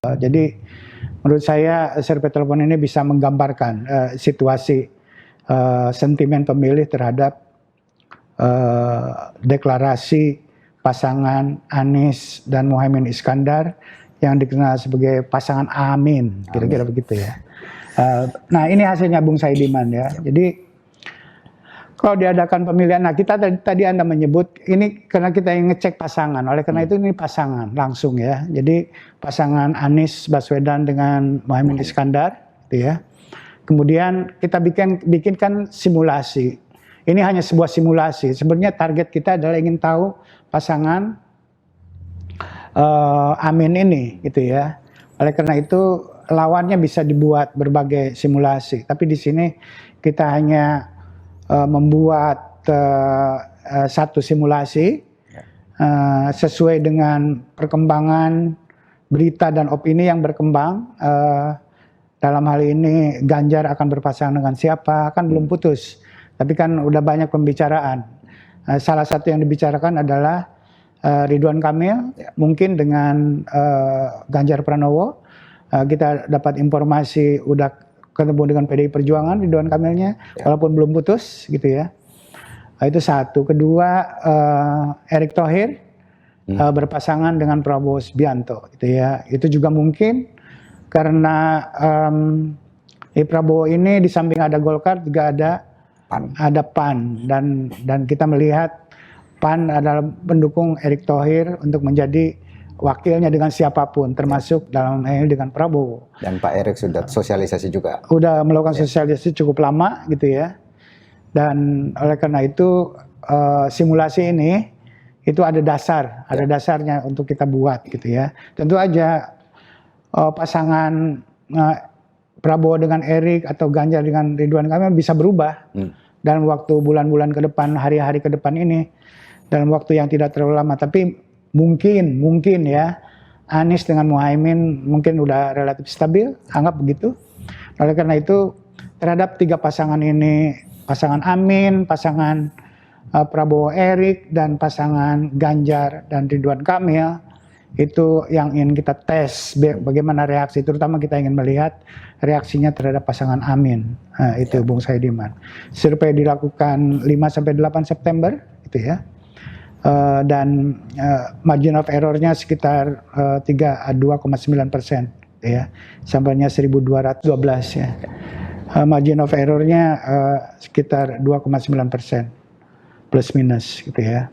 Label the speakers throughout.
Speaker 1: Jadi menurut saya survei telepon ini bisa menggambarkan situasi sentimen pemilih terhadap deklarasi pasangan Anies dan Muhaimin Iskandar yang dikenal sebagai pasangan Amin, kira-kira begitu ya. Nah ini hasilnya Bung Saidiman ya. Jadi kalau diadakan pemilihan, nah kita tadi Anda menyebut ini karena kita ingin ngecek pasangan, oleh karena itu ini pasangan langsung ya. Jadi pasangan Anies Baswedan dengan Muhaimin Iskandar, gitu ya. Kemudian kita bikinkan simulasi. Ini hanya sebuah simulasi. Sebenarnya target kita adalah ingin tahu pasangan Amin ini, gitu ya. Oleh karena itu lawannya bisa dibuat berbagai simulasi. Tapi di sini kita hanya membuat satu simulasi sesuai dengan perkembangan berita dan opini yang berkembang. Dalam hal ini Ganjar akan berpasangan dengan siapa, kan belum putus, tapi kan udah banyak pembicaraan. Salah satu yang dibicarakan adalah Ridwan Kamil, mungkin dengan Ganjar Pranowo. Kita dapat informasi udah ketemu dengan PDI Perjuangan Ridwan Kamilnya, walaupun belum putus gitu ya. Itu satu. Kedua, Erick Thohir berpasangan dengan Prabowo Subianto gitu ya. Itu juga mungkin karena Prabowo ini di samping ada Golkar juga ada PAN dan kita melihat PAN adalah pendukung Erick Thohir untuk menjadi wakilnya dengan siapapun, termasuk dalam hal ini dengan Prabowo.
Speaker 2: Dan Pak Erick sudah sosialisasi juga.
Speaker 1: Udah melakukan sosialisasi cukup lama gitu ya. Dan oleh karena itu simulasi ini itu ada dasarnya untuk kita buat gitu ya. Tentu aja pasangan Prabowo dengan Erick atau Ganjar dengan Ridwan Kamil bisa berubah dalam waktu bulan-bulan ke depan, hari-hari ke depan ini, dalam waktu yang tidak terlalu lama. Tapi mungkin ya Anies dengan Muhaimin mungkin udah relatif stabil, anggap begitu. Oleh karena itu terhadap tiga pasangan ini, pasangan Amin, pasangan Prabowo Erick dan pasangan Ganjar dan Ridwan Kamil, itu yang ingin kita tes bagaimana reaksi, terutama kita ingin melihat reaksinya terhadap pasangan Amin. Itu Bung Saidiman. Survei dilakukan 5-8 September gitu ya. Dan margin of error-nya sekitar 2,9% ya, sampelnya 1.212 ya. Margin of error-nya sekitar 2,9% plus minus gitu ya.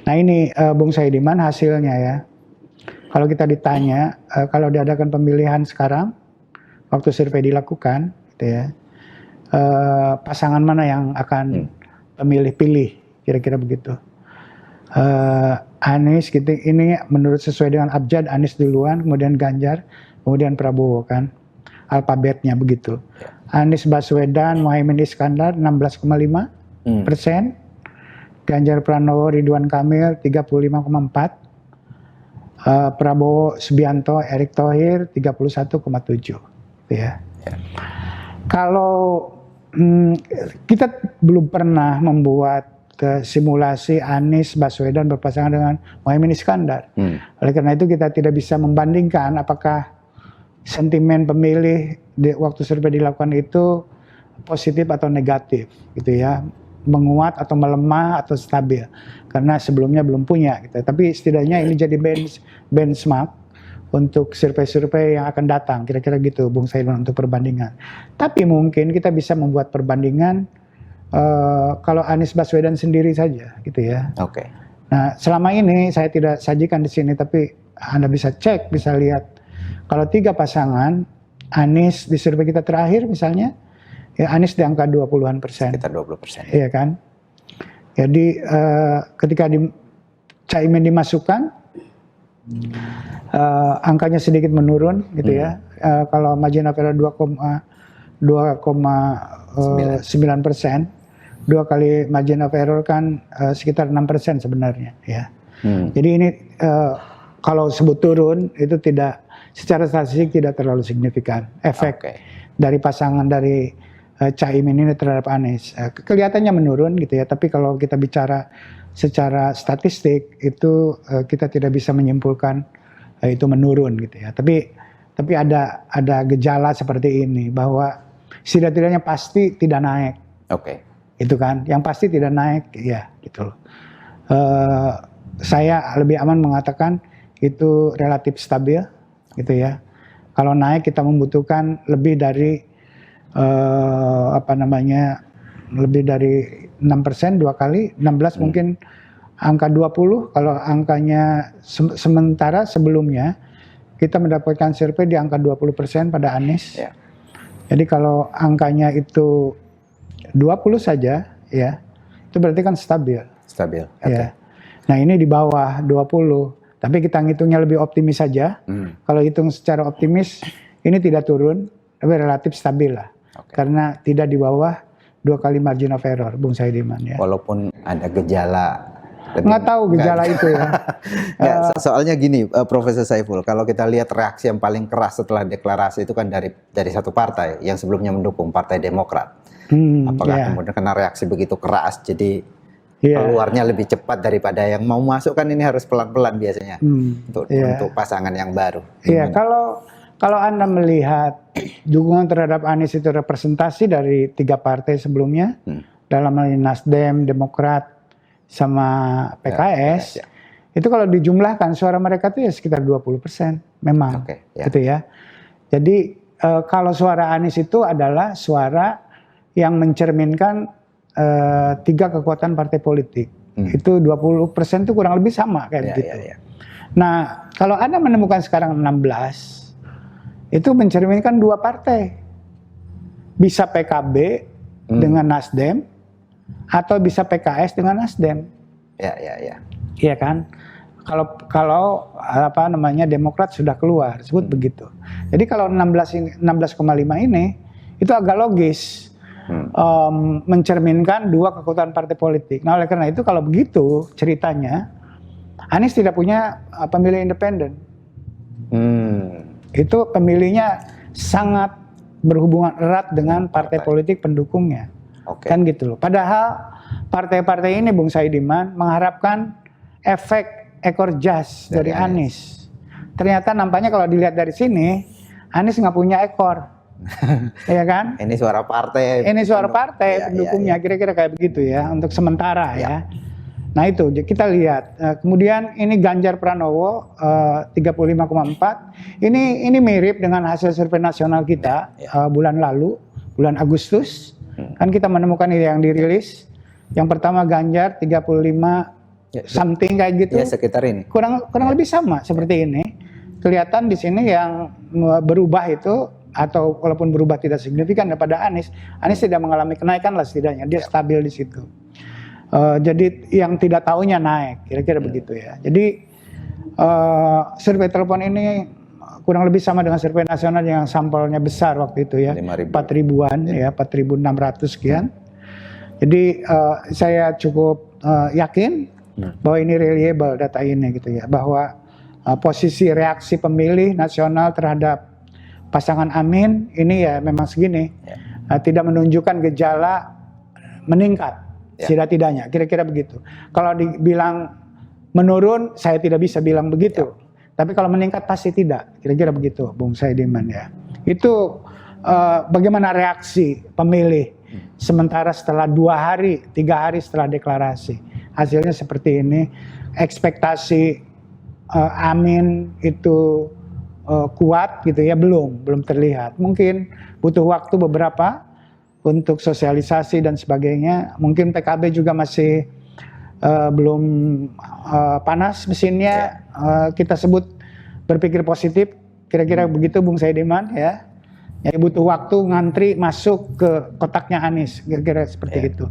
Speaker 1: Nah ini Bung Saidiman hasilnya ya. Kalau kita ditanya kalau diadakan pemilihan sekarang waktu survei dilakukan gitu ya, pasangan mana yang akan pemilih pilih, kira-kira begitu. Anies gitu, ini menurut sesuai dengan abjad, Anies duluan, kemudian Ganjar, kemudian Prabowo kan, alfabetnya begitu. Anies Baswedan, Muhaimin Iskandar 16,5%, Ganjar Pranowo, Ridwan Kamil 35,4%, Prabowo Subianto, Erick Thohir 31,7%, ya. Kalau kita belum pernah membuat simulasi Anies Baswedan berpasangan dengan Muhaimin Iskandar. Oleh karena itu kita tidak bisa membandingkan apakah sentimen pemilih di waktu survei dilakukan itu positif atau negatif gitu ya, menguat atau melemah atau stabil, karena sebelumnya belum punya gitu. Tapi setidaknya ini jadi benchmark untuk survei-survei yang akan datang, kira-kira gitu Bung Saidiman, untuk perbandingan. Tapi mungkin kita bisa membuat perbandingan kalau Anies Baswedan sendiri saja gitu ya.
Speaker 2: Oke.
Speaker 1: Nah selama ini saya tidak sajikan di sini, tapi Anda bisa cek, bisa lihat kalau tiga pasangan Anies di survei kita terakhir misalnya, ya Anies di angka 20-an%.
Speaker 2: Sekitar 20%.
Speaker 1: Iya kan. Jadi ketika Caimin dimasukkan, angkanya sedikit menurun gitu ya. Kalau margin of error 2,9%, 2 kali margin of error kan sekitar 6% sebenarnya ya. Jadi ini kalau sebut turun itu tidak, secara statistik tidak terlalu signifikan efek dari pasangan dari Caimin ini terhadap Anies. Kelihatannya menurun gitu ya, tapi kalau kita bicara secara statistik itu kita tidak bisa menyimpulkan itu menurun gitu ya. Tapi tapi ada gejala seperti ini bahwa setidaknya pasti tidak naik.
Speaker 2: Oke.
Speaker 1: Itu kan, yang pasti tidak naik, ya gitu loh. Saya lebih aman mengatakan itu relatif stabil, gitu ya. Kalau naik kita membutuhkan lebih dari lebih dari 6%, 2 kali, 16 mungkin angka 20. Kalau angkanya sementara sebelumnya kita mendapatkan survei di angka 20% pada Anies.
Speaker 2: Ya.
Speaker 1: Jadi kalau angkanya itu 20 saja, ya, itu berarti kan stabil.
Speaker 2: Stabil. Oke.
Speaker 1: Ya. Nah ini di bawah 20, tapi kita ngitungnya lebih optimis saja. Kalau hitung secara optimis, ini tidak turun, tapi relatif stabil lah.
Speaker 2: Oke.
Speaker 1: Karena tidak di bawah 2 kali margin of error, Bung Saidiman ya.
Speaker 2: Walaupun ada gejala.
Speaker 1: Nggak tahu gejala itu ya.
Speaker 2: Nggak, soalnya gini, Profesor Saiful, kalau kita lihat reaksi yang paling keras setelah deklarasi itu kan dari satu partai yang sebelumnya mendukung, Partai Demokrat. Apakah kemudian karena reaksi begitu keras, jadi keluarnya lebih cepat daripada yang mau masuk, kan ini harus pelan-pelan biasanya untuk pasangan yang baru.
Speaker 1: Iya, kalau Anda melihat dukungan terhadap Anies itu representasi dari 3 partai sebelumnya, dalam hal ini Nasdem, Demokrat, sama PKS, itu kalau dijumlahkan suara mereka tuh ya sekitar 20%, memang, gitu ya. Jadi kalau suara Anies itu adalah suara yang mencerminkan 3 kekuatan partai politik, itu 20% itu kurang lebih sama kayak begitu. Nah, kalau Anda menemukan sekarang 16, itu mencerminkan 2 partai, bisa PKB dengan Nasdem, atau bisa PKS dengan Nasdem. Iya kan? Kalau Demokrat sudah keluar, sebut begitu. Jadi kalau 16,5 ini itu agak logis mencerminkan 2 kekuatan partai politik. Nah, oleh karena itu kalau begitu ceritanya, Anies tidak punya pemilih independen. Itu pemilihnya sangat berhubungan erat dengan partai politik pendukungnya. Kan gitu loh. Padahal partai-partai ini, Bung Saidiman, mengharapkan efek ekor jas dari Anies. Ternyata nampaknya kalau dilihat dari sini, Anies nggak punya ekor. Iya kan?
Speaker 2: Ini suara partai.
Speaker 1: Ini suara partai pendukungnya, kira-kira kayak begitu ya, untuk sementara ya. Nah itu kita lihat. Kemudian ini Ganjar Pranowo 35,4. Ini mirip dengan hasil survei nasional kita bulan lalu, bulan Agustus. Kan kita menemukan ini yang dirilis. Yang pertama Ganjar 35 something kayak gitu.
Speaker 2: Ya sekitar ini.
Speaker 1: Kurang lebih sama seperti ini. Kelihatan di sini yang berubah itu, atau walaupun berubah tidak signifikan daripada Anies. Anies tidak mengalami kenaikan lah setidaknya. Dia stabil di situ. Jadi yang tidak tahunya naik, kira-kira begitu ya. Jadi survei telepon ini kurang lebih sama dengan survei nasional yang sampelnya besar waktu itu ya, 4.000-an ya, 4.600 sekian. Jadi saya cukup yakin bahwa ini reliable data ini gitu ya, bahwa posisi reaksi pemilih nasional terhadap pasangan Amin ini ya memang segini, tidak menunjukkan gejala meningkat. Setidak-tidaknya, kira-kira begitu. Kalau dibilang menurun, saya tidak bisa bilang begitu. Tapi kalau meningkat pasti tidak, kira-kira begitu, Bung Saidiman ya. Itu bagaimana reaksi pemilih sementara setelah 2 hari, 3 hari setelah deklarasi. Hasilnya seperti ini. Ekspektasi Amin itu kuat gitu ya, belum terlihat. Mungkin butuh waktu beberapa untuk sosialisasi dan sebagainya. Mungkin PKB juga masih belum panas mesinnya. Kita sebut berpikir positif, kira-kira begitu Bung Saidiman ya. Jadi butuh waktu ngantri masuk ke kotaknya Anies, kira-kira seperti itu.